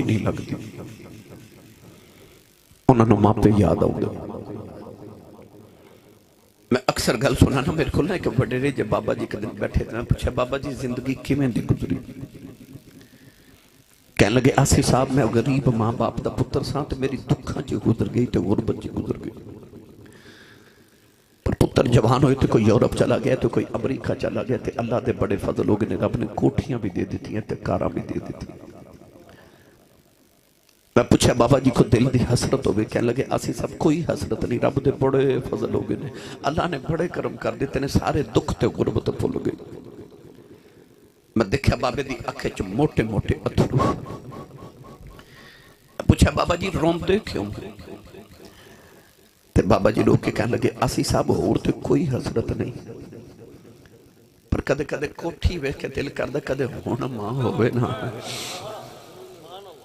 नहीं लगती। उन्होंने मापे याद आउंदे। मैं अक्सर गल सुना ना, मेरे को ना एक वडेरे जे बाबा जी एक दिन बैठे थे, पूछा बाबा जी जिंदगी किवें दी गुजरी? कह लगे आसी साहब मैं गरीब मां बाप का पुत्र सा, मेरी दुखा च गुजर गई तो गुरबत च गुजर गई। पर पुत्र जवान होए तो कोई यूरोप चला गया, तो कोई अमरीका चला गया, तो अल्लाह के बड़े फजल हो गए, रब ने कोठियां भी दे दी, कारा भी दे दी। मैं पूछा बाबा जी को दिल की हसरत हो? कह लगे आसी सब कोई हसरत नहीं, रब के बड़े फजल हो गए, अल्लाह ने बड़े करम कर दिते ने, सारे दुख ते गुरबत भुल गए। मैं देखा बाबे की अख च मोटे मोटे अथरू। पूछा बाबा जी रोंदे क्यों? ते बाबा जी रोक के कह लगे आसी साहब होर तो कोई हसरत नहीं, पर कदे कदे कोठी वेख के दिल करदा कदे हुण मां होवे ना।